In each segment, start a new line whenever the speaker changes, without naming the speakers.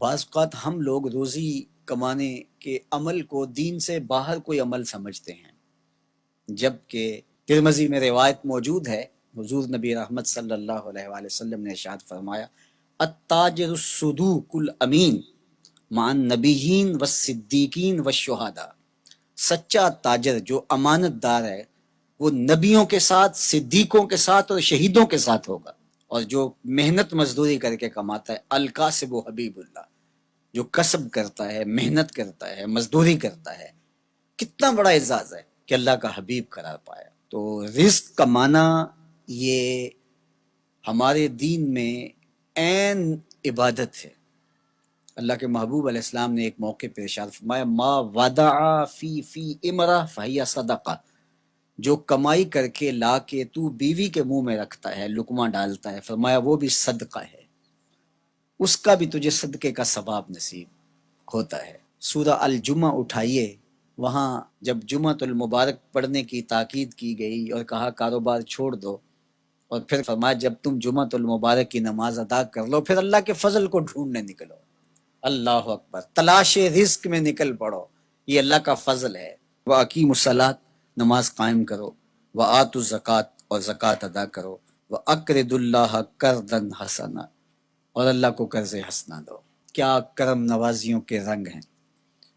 بعض اوقات ہم لوگ روزی کمانے کے عمل کو دین سے باہر کوئی عمل سمجھتے ہیں، جبکہ ترمذی میں روایت موجود ہے، حضور نبی رحمت صلی اللہ علیہ وآلہ وسلم نے ارشاد فرمایا التاجر الصدوق الامین مع النبیین والصدیقین والشہداء، سچا تاجر جو امانت دار ہے وہ نبیوں کے ساتھ، صدیقوں کے ساتھ اور شہیدوں کے ساتھ ہوگا، اور جو محنت مزدوری کر کے کماتا ہے الکاسب حبیب اللہ، جو کسب کرتا ہے، محنت کرتا ہے، مزدوری کرتا ہے، کتنا بڑا اعزاز ہے کہ اللہ کا حبیب قرار پایا۔ تو رزق کمانا یہ ہمارے دین میں عین عبادت ہے۔ اللہ کے محبوب علیہ السلام نے ایک موقع پہ ارشاد فرمایا ما ودع فی امرہ فہی صدقہ، جو کمائی کر کے لا کے تو بیوی کے منہ میں رکھتا ہے، لقمہ ڈالتا ہے، فرمایا وہ بھی صدقہ ہے، اس کا بھی تجھے صدقے کا ثواب نصیب ہوتا ہے۔ سورہ الجمعہ اٹھائیے، وہاں جب جمعۃ المبارک پڑھنے کی تاکید کی گئی اور کہا کاروبار چھوڑ دو، اور پھر فرمایا جب تم جمعۃ المبارک کی نماز ادا کر لو پھر اللہ کے فضل کو ڈھونڈنے نکلو۔ اللہ اکبر، تلاش رزق میں نکل پڑو، یہ اللہ کا فضل ہے۔ وَأَقِیمُوا الصَّلَاةَ، نماز قائم کرو، وَآتُوا الزَّکَاۃَ، اور زکوٰۃ ادا کرو، وَأَقْرِضُوا اللَّهَ قَرْضًا حَسَنًا، اور اللہ کو قرض حسنہ دو۔ کیا کرم نوازیوں کے رنگ ہیں،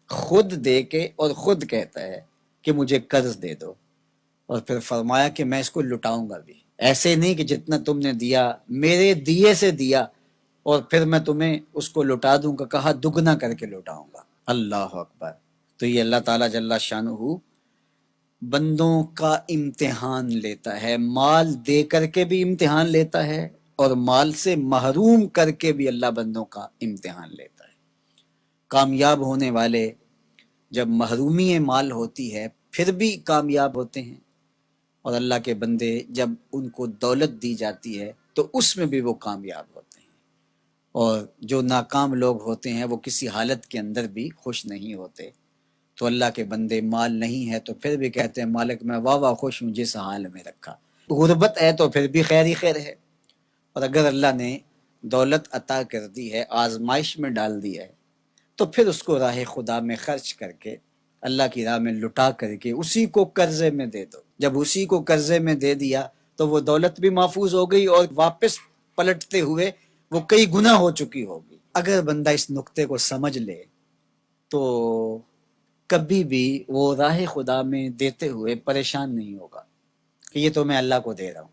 خود دے کے اور خود کہتا ہے کہ مجھے قرض دے دو، اور پھر فرمایا کہ میں اس کو لٹاؤں گا بھی، ایسے نہیں کہ جتنا تم نے دیا میرے دیے سے دیا اور پھر میں تمہیں اس کو لٹا دوں گا، کہا دگنا کر کے لٹاؤں گا۔ اللہ اکبر۔ تو یہ اللہ تعالیٰ جل شانہ بندوں کا امتحان لیتا ہے، مال دے کر کے بھی امتحان لیتا ہے اور مال سے محروم کر کے بھی اللہ بندوں کا امتحان لیتا ہے۔ کامیاب ہونے والے جب محرومی مال ہوتی ہے پھر بھی کامیاب ہوتے ہیں، اور اللہ کے بندے جب ان کو دولت دی جاتی ہے تو اس میں بھی وہ کامیاب ہوتے ہیں، اور جو ناکام لوگ ہوتے ہیں وہ کسی حالت کے اندر بھی خوش نہیں ہوتے۔ تو اللہ کے بندے مال نہیں ہے تو پھر بھی کہتے ہیں مالک میں واہ واہ خوش ہوں جس حال میں رکھا، غربت ہے تو پھر بھی خیر ہی خیر ہے، اور اگر اللہ نے دولت عطا کر دی ہے، آزمائش میں ڈال دی ہے، تو پھر اس کو راہ خدا میں خرچ کر کے، اللہ کی راہ میں لٹا کر کے اسی کو قرضے میں دے دو۔ جب اسی کو قرضے میں دے دیا تو وہ دولت بھی محفوظ ہو گئی اور واپس پلٹتے ہوئے وہ کئی گنا ہو چکی ہوگی۔ اگر بندہ اس نقطے کو سمجھ لے تو کبھی بھی وہ راہ خدا میں دیتے ہوئے پریشان نہیں ہوگا کہ یہ تو میں اللہ کو دے رہا ہوں،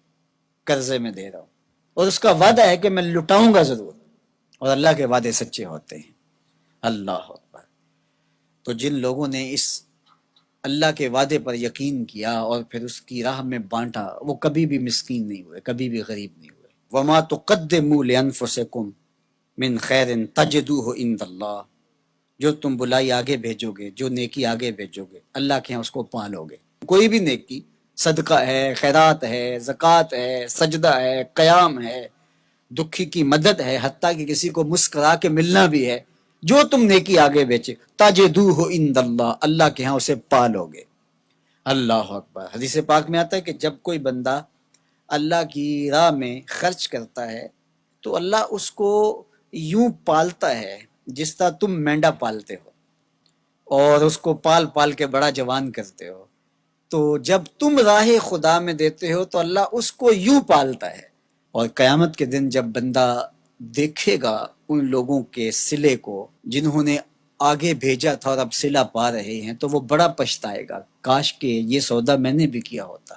قرضے میں دے رہا ہوں، اور اس کا وعدہ ہے کہ میں لٹاؤں گا ضرور، اور اللہ کے وعدے سچے ہوتے ہیں۔ اللہ اکبر۔ تو جن لوگوں نے اس اللہ کے وعدے پر یقین کیا اور پھر اس کی راہ میں بانٹا، وہ کبھی بھی مسکین نہیں ہوئے، کبھی بھی غریب نہیں ہوئے۔ وَمَا تُقَدِّمُوا لِأَنفُسِكُم مِّن خَيْرٍ تَجِدُوهُ عِندَ اللَّهِ، جو تم بلائی آگے بھیجو گے، جو نیکی آگے بھیجو گے، اللہ کے ہاں اس کو پالو گے۔ کوئی بھی نیکی، صدقہ ہے، خیرات ہے، زکوٰۃ ہے، سجدہ ہے، قیام ہے، دکھی کی مدد ہے، حتیٰ کہ کسی کو مسکرا کے ملنا بھی ہے، جو تم نیکی آگے بیچے تاجدوہ عند اللہ، اللہ کے ہاں اسے پالو گے۔ اللہ اکبر۔ حدیث پاک میں آتا ہے کہ جب کوئی بندہ اللہ کی راہ میں خرچ کرتا ہے تو اللہ اس کو یوں پالتا ہے جس طرح تم مینڈا پالتے ہو اور اس کو پال پال کے بڑا جوان کرتے ہو، تو جب تم راہ خدا میں دیتے ہو تو اللہ اس کو یوں پالتا ہے، اور قیامت کے دن جب بندہ دیکھے گا ان لوگوں کے صلے کو جنہوں نے آگے بھیجا تھا اور اب صلہ پا رہے ہیں، تو وہ بڑا پچھتائے گا، کاش کہ یہ سودا میں نے بھی کیا ہوتا۔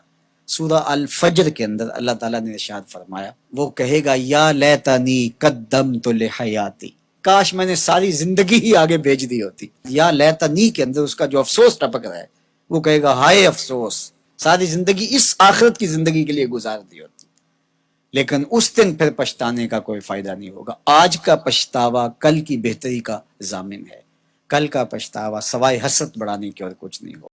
سورہ الفجر کے اندر اللہ تعالیٰ نے ارشاد فرمایا، وہ کہے گا یا لیتنی قدمت لحیاتی، کاش میں نے ساری زندگی ہی آگے بھیج دی ہوتی۔ یا لیتنی کے اندر اس کا جو افسوس ٹپک رہا ہے، وہ کہے گا ہائے افسوس، ساری زندگی اس آخرت کی زندگی کے لیے گزار دی ہوتی۔ لیکن اس دن پھر پچھتانے کا کوئی فائدہ نہیں ہوگا۔ آج کا پچھتاوا کل کی بہتری کا ضامن ہے، کل کا پچھتاوا سوائے حسرت بڑھانے کے اور کچھ نہیں ہوگا۔